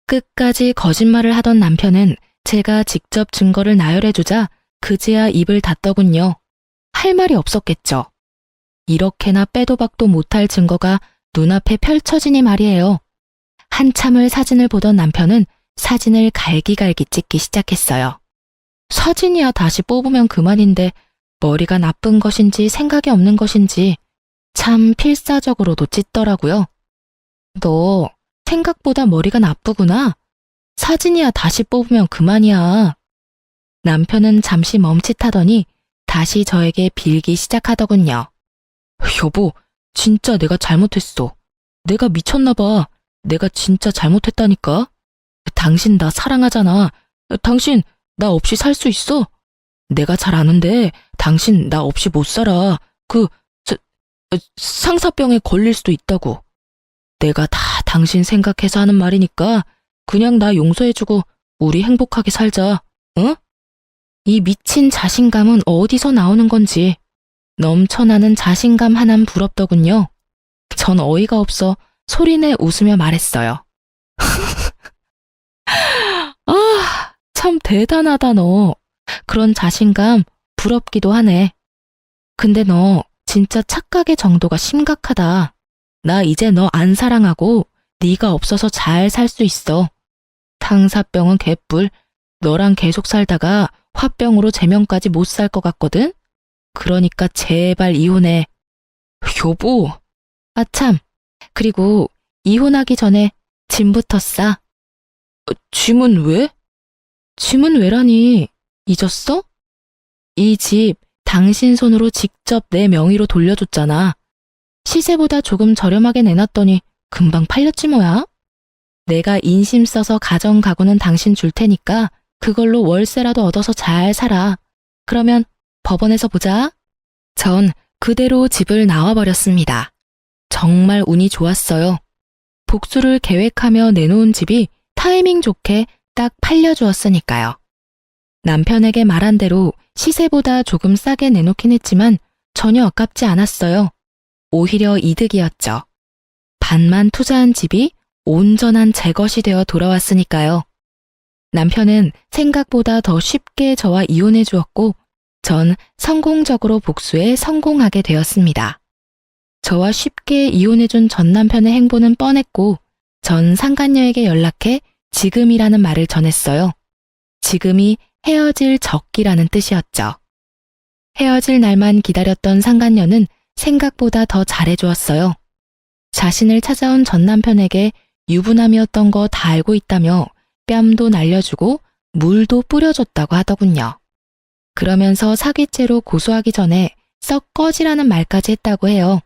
끝까지 거짓말을 하던 남편은 제가 직접 증거를 나열해주자 그제야 입을 닫더군요. 할 말이 없었겠죠. 이렇게나 빼도 박도 못할 증거가 눈앞에 펼쳐지니 말이에요. 한참을 사진을 보던 남편은 사진을 갈기갈기 찍기 시작했어요. 사진이야 다시 뽑으면 그만인데 머리가 나쁜 것인지 생각이 없는 것인지 참 필사적으로도 찢더라고요. 너 생각보다 머리가 나쁘구나. 사진이야 다시 뽑으면 그만이야. 남편은 잠시 멈칫하더니 다시 저에게 빌기 시작하더군요. 여보, 진짜 내가 잘못했어. 내가 미쳤나 봐. 내가 진짜 잘못했다니까. 당신 나 사랑하잖아. 당신 나 없이 살 수 있어? 내가 잘 아는데 당신 나 없이 못 살아. 상사병에 걸릴 수도 있다고. 내가 다 당신 생각해서 하는 말이니까 그냥 나 용서해주고 우리 행복하게 살자. 응? 이 미친 자신감은 어디서 나오는 건지. 넘쳐나는 자신감 하나는 부럽더군요. 전 어이가 없어 소리내 웃으며 말했어요. 참 대단하다 너. 그런 자신감 부럽기도 하네. 근데 너 진짜 착각의 정도가 심각하다. 나 이제 너 안 사랑하고 네가 없어서 잘 살 수 있어. 탕사병은 개뿔. 너랑 계속 살다가 화병으로 제명까지 못 살 것 같거든? 그러니까 제발 이혼해. 여보. 참. 그리고 이혼하기 전에 짐부터 싸. 짐은 왜? 짐은 왜라니? 잊었어? 이 집 당신 손으로 직접 내 명의로 돌려줬잖아. 시세보다 조금 저렴하게 내놨더니 금방 팔렸지 뭐야? 내가 인심 써서 가정 가구는 당신 줄 테니까 그걸로 월세라도 얻어서 잘 살아. 그러면 법원에서 보자. 전 그대로 집을 나와버렸습니다. 정말 운이 좋았어요. 복수를 계획하며 내놓은 집이 타이밍 좋게 딱 팔려주었으니까요. 남편에게 말한 대로 시세보다 조금 싸게 내놓긴 했지만 전혀 아깝지 않았어요. 오히려 이득이었죠. 반만 투자한 집이 온전한 제 것이 되어 돌아왔으니까요. 남편은 생각보다 더 쉽게 저와 이혼해 주었고 전 성공적으로 복수에 성공하게 되었습니다. 저와 쉽게 이혼해준 전 남편의 행보는 뻔했고 전 상간녀에게 연락해 지금이라는 말을 전했어요. 지금이 헤어질 적기라는 뜻이었죠. 헤어질 날만 기다렸던 상간녀는 생각보다 더 잘해주었어요. 자신을 찾아온 전 남편에게 유부남이었던 거 다 알고 있다며 뺨도 날려주고 물도 뿌려줬다고 하더군요. 그러면서 사기죄로 고소하기 전에 썩 꺼지라는 말까지 했다고 해요.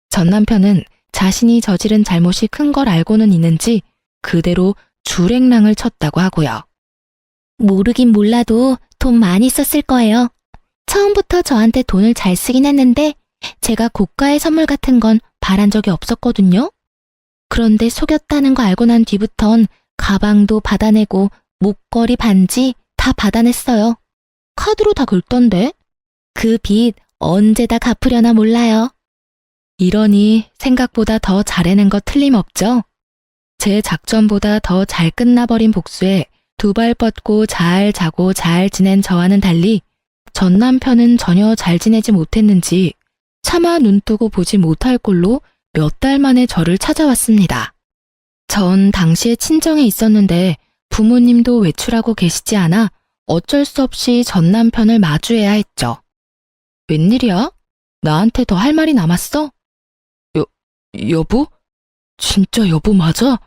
전 남편은 자신이 저지른 잘못이 큰 걸 알고는 있는지 그대로 줄행랑을 쳤다고 하고요. 모르긴 몰라도 돈 많이 썼을 거예요. 처음부터 저한테 돈을 잘 쓰긴 했는데 제가 고가의 선물 같은 건 바란 적이 없었거든요. 그런데 속였다는 거 알고 난 뒤부턴 가방도 받아내고 목걸이, 반지 다 받아냈어요. 카드로 다 긁던데. 그 빚 언제 다 갚으려나 몰라요. 이러니 생각보다 더 잘해낸 거 틀림없죠? 제 작전보다 더 잘 끝나버린 복수에 두 발 뻗고 잘 자고 잘 지낸 저와는 달리 전 남편은 전혀 잘 지내지 못했는지 차마 눈뜨고 보지 못할 꼴로 몇 달 만에 저를 찾아왔습니다. 전 당시에 친정에 있었는데 부모님도 외출하고 계시지 않아 어쩔 수 없이 전 남편을 마주해야 했죠. 웬일이야? 나한테 더 할 말이 남았어? 여보? 진짜 여보 맞아?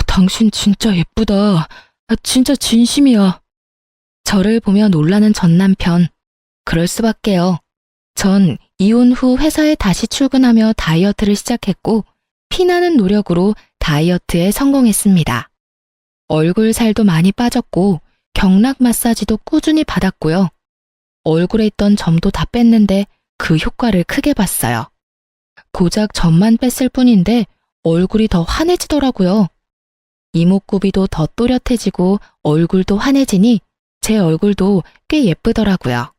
당신 진짜 예쁘다. 진짜 진심이야. 저를 보며 놀라는 전 남편. 그럴 수밖에요. 전 이혼 후 회사에 다시 출근하며 다이어트를 시작했고 피나는 노력으로 다이어트에 성공했습니다. 얼굴 살도 많이 빠졌고 경락 마사지도 꾸준히 받았고요. 얼굴에 있던 점도 다 뺐는데 그 효과를 크게 봤어요. 고작 점만 뺐을 뿐인데 얼굴이 더 환해지더라고요. 이목구비도 더 또렷해지고 얼굴도 환해지니 제 얼굴도 꽤 예쁘더라고요.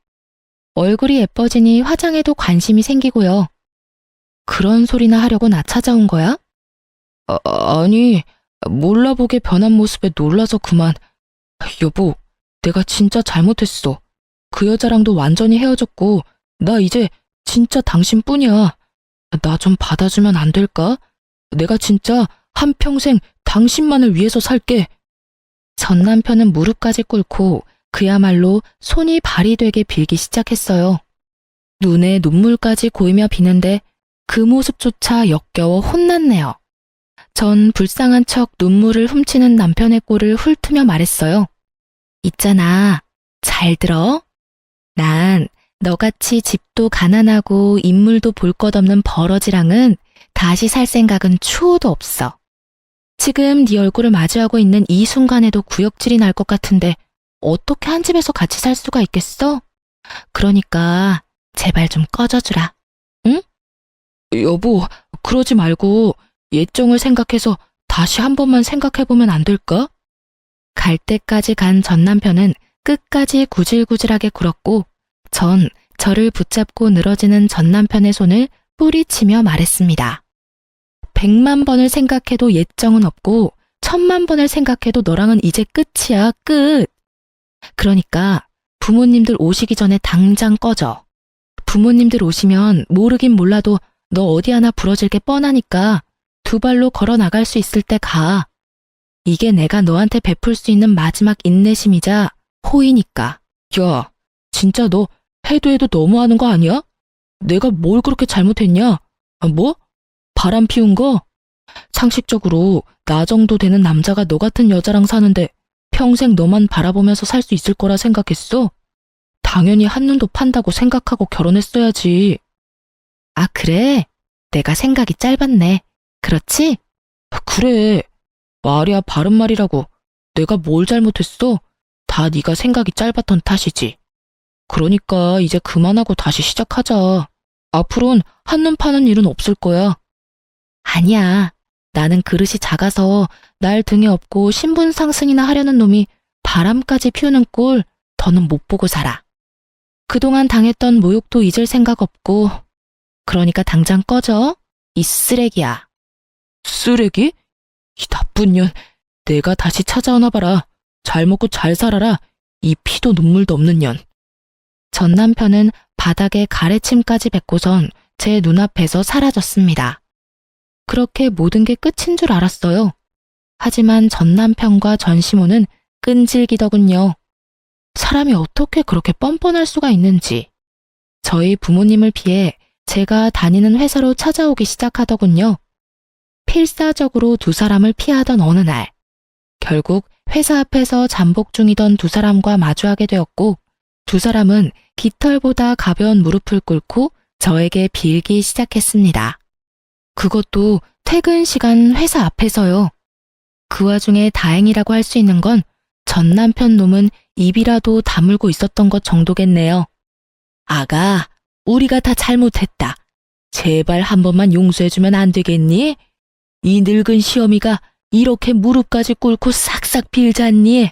얼굴이 예뻐지니 화장에도 관심이 생기고요. 그런 소리나 하려고 나 찾아온 거야? 아니, 몰라보게 변한 모습에 놀라서 그만. 여보, 내가 진짜 잘못했어. 그 여자랑도 완전히 헤어졌고 나 이제 진짜 당신뿐이야. 나 좀 받아주면 안 될까? 내가 진짜 한평생 당신만을 위해서 살게. 전 남편은 무릎까지 꿇고 그야말로 손이 발이 되게 빌기 시작했어요. 눈에 눈물까지 고이며 비는데 그 모습조차 역겨워 혼났네요. 전 불쌍한 척 눈물을 훔치는 남편의 꼴을 훑으며 말했어요. 있잖아, 잘 들어? 난 너같이 집도 가난하고 인물도 볼 것 없는 버러지랑은 다시 살 생각은 추호도 없어. 지금 네 얼굴을 마주하고 있는 이 순간에도 구역질이 날 것 같은데 어떻게 한 집에서 같이 살 수가 있겠어? 그러니까 제발 좀 꺼져주라. 응? 여보, 그러지 말고 예정을 생각해서 다시 한 번만 생각해보면 안 될까? 갈 때까지 간 전 남편은 끝까지 구질구질하게 굴었고 전 저를 붙잡고 늘어지는 전 남편의 손을 뿌리치며 말했습니다. 100만 번을 생각해도 예정은 없고 1000만 번을 생각해도 너랑은 이제 끝이야, 끝. 그러니까 부모님들 오시기 전에 당장 꺼져. 부모님들 오시면 모르긴 몰라도 너 어디 하나 부러질 게 뻔하니까 두 발로 걸어 나갈 수 있을 때 가. 이게 내가 너한테 베풀 수 있는 마지막 인내심이자 호의니까. 야, 진짜 너 해도 해도 너무하는 거 아니야? 내가 뭘 그렇게 잘못했냐? 뭐? 바람 피운 거? 상식적으로 나 정도 되는 남자가 너 같은 여자랑 사는데 평생 너만 바라보면서 살 수 있을 거라 생각했어? 당연히 한눈도 판다고 생각하고 결혼했어야지. 아, 그래? 내가 생각이 짧았네. 그렇지? 그래. 말이야 바른 말이라고. 내가 뭘 잘못했어? 다 네가 생각이 짧았던 탓이지. 그러니까 이제 그만하고 다시 시작하자. 앞으론 한눈 파는 일은 없을 거야. 아니야. 나는 그릇이 작아서 날 등에 업고 신분 상승이나 하려는 놈이 바람까지 피우는 꼴 더는 못 보고 살아. 그동안 당했던 모욕도 잊을 생각 없고. 그러니까 당장 꺼져. 이 쓰레기야. 쓰레기? 이 나쁜 년. 내가 다시 찾아오나 봐라. 잘 먹고 잘 살아라. 이 피도 눈물도 없는 년. 전 남편은 바닥에 가래침까지 뱉고선 제 눈앞에서 사라졌습니다. 그렇게 모든 게 끝인 줄 알았어요. 하지만 전 남편과 전 시모는 끈질기더군요. 사람이 어떻게 그렇게 뻔뻔할 수가 있는지. 저희 부모님을 피해 제가 다니는 회사로 찾아오기 시작하더군요. 필사적으로 두 사람을 피하던 어느 날, 결국 회사 앞에서 잠복 중이던 두 사람과 마주하게 되었고, 두 사람은 깃털보다 가벼운 무릎을 꿇고 저에게 빌기 시작했습니다. 그것도 퇴근 시간 회사 앞에서요. 그 와중에 다행이라고 할 수 있는 건 전 남편 놈은 입이라도 다물고 있었던 것 정도겠네요. 아가, 우리가 다 잘못했다. 제발 한 번만 용서해주면 안 되겠니? 이 늙은 시어미가 이렇게 무릎까지 꿇고 싹싹 빌잖니?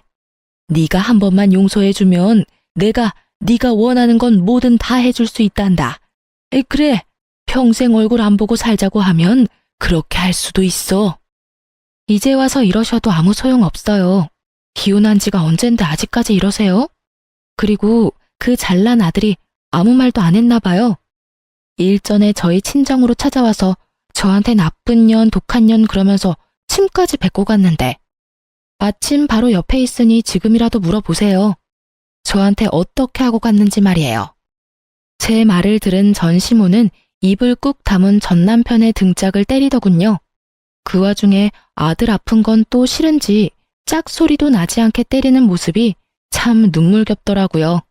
네가 한 번만 용서해주면 내가 네가 원하는 건 뭐든 다 해줄 수 있단다. 그래, 평생 얼굴 안 보고 살자고 하면 그렇게 할 수도 있어. 이제 와서 이러셔도 아무 소용 없어요. 이혼한 지가 언젠데 아직까지 이러세요? 그리고 그 잘난 아들이 아무 말도 안 했나 봐요. 일전에 저희 친정으로 찾아와서 저한테 나쁜 년, 독한 년 그러면서 침까지 뱉고 갔는데 마침 바로 옆에 있으니 지금이라도 물어보세요. 저한테 어떻게 하고 갔는지 말이에요. 제 말을 들은 전시모는 입을 꾹 다문 전 남편의 등짝을 때리더군요. 그 와중에 아들 아픈 건 또 싫은지 짝소리도 나지 않게 때리는 모습이 참 눈물겹더라고요.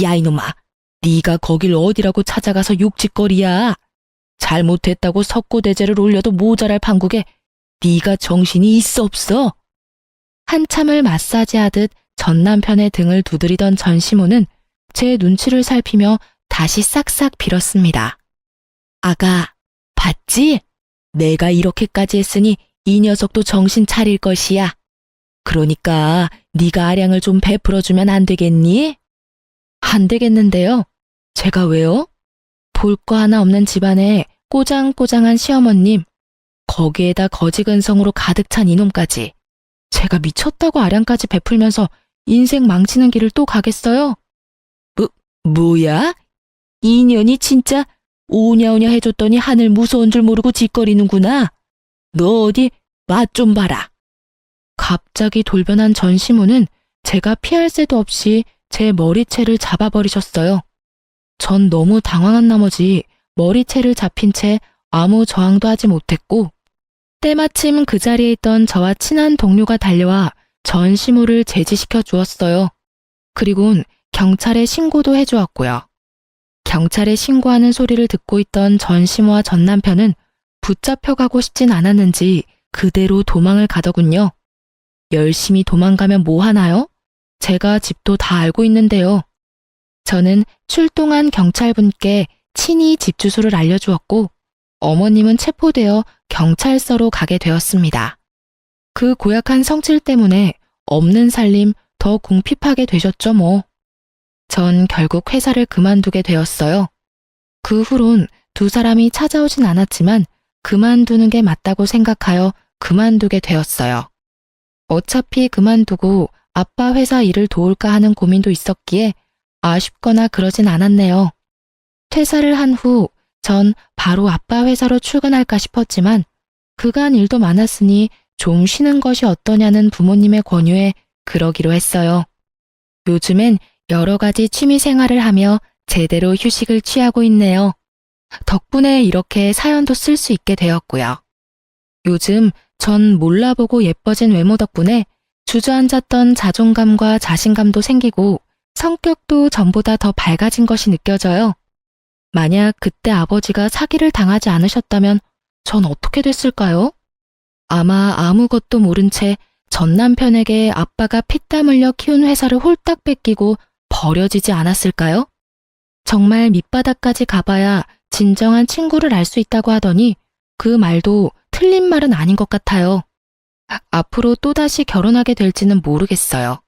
야 이놈아, 네가 거길 어디라고 찾아가서 욕짓거리야. 잘못했다고 석고대죄를 올려도 모자랄 판국에 네가 정신이 있어 없어? 한참을 마사지하듯 전 남편의 등을 두드리던 전시모는 제 눈치를 살피며 다시 싹싹 빌었습니다. 아가, 봤지? 내가 이렇게까지 했으니 이 녀석도 정신 차릴 것이야. 그러니까 네가 아량을 좀 베풀어주면 안 되겠니? 안 되겠는데요. 제가 왜요? 볼 거 하나 없는 집안에 꼬장꼬장한 시어머님, 거기에다 거지근성으로 가득 찬 이놈까지. 제가 미쳤다고 아량까지 베풀면서 인생 망치는 길을 또 가겠어요? 뭐야? 이 년이 진짜 오냐오냐 해줬더니 하늘 무서운 줄 모르고 짓거리는구나. 너 어디 맛 좀 봐라. 갑자기 돌변한 전시모는 제가 피할 새도 없이 제 머리채를 잡아버리셨어요. 전 너무 당황한 나머지 머리채를 잡힌 채 아무 저항도 하지 못했고 때마침 그 자리에 있던 저와 친한 동료가 달려와 전시모를 제지시켜 주었어요. 그리곤 경찰에 신고도 해주었고요. 경찰에 신고하는 소리를 듣고 있던 전시모와 전 남편은 붙잡혀가고 싶진 않았는지 그대로 도망을 가더군요. 열심히 도망가면 뭐 하나요? 제가 집도 다 알고 있는데요. 저는 출동한 경찰분께 친히 집 주소를 알려주었고 어머님은 체포되어 경찰서로 가게 되었습니다. 그 고약한 성질 때문에 없는 살림 더 궁핍하게 되셨죠 뭐. 전 결국 회사를 그만두게 되었어요. 그 후론 두 사람이 찾아오진 않았지만 그만두는 게 맞다고 생각하여 그만두게 되었어요. 어차피 그만두고 아빠 회사 일을 도울까 하는 고민도 있었기에 아쉽거나 그러진 않았네요. 퇴사를 한 후 전 바로 아빠 회사로 출근할까 싶었지만 그간 일도 많았으니 좀 쉬는 것이 어떠냐는 부모님의 권유에 그러기로 했어요. 요즘엔 여러 가지 취미 생활을 하며 제대로 휴식을 취하고 있네요. 덕분에 이렇게 사연도 쓸 수 있게 되었고요. 요즘 전 몰라보고 예뻐진 외모 덕분에 주저앉았던 자존감과 자신감도 생기고 성격도 전보다 더 밝아진 것이 느껴져요. 만약 그때 아버지가 사기를 당하지 않으셨다면 전 어떻게 됐을까요? 아마 아무것도 모른 채 전 남편에게 아빠가 피땀 흘려 키운 회사를 홀딱 뺏기고 버려지지 않았을까요? 정말 밑바닥까지 가봐야 진정한 친구를 알 수 있다고 하더니 그 말도 틀린 말은 아닌 것 같아요. 앞으로 또다시 결혼하게 될지는 모르겠어요.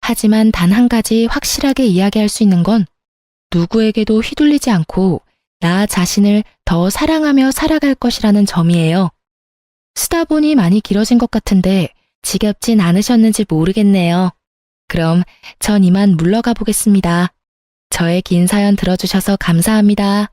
하지만 단 한 가지 확실하게 이야기할 수 있는 건 누구에게도 휘둘리지 않고 나 자신을 더 사랑하며 살아갈 것이라는 점이에요. 쓰다 보니 많이 길어진 것 같은데 지겹진 않으셨는지 모르겠네요. 그럼 전 이만 물러가 보겠습니다. 저의 긴 사연 들어주셔서 감사합니다.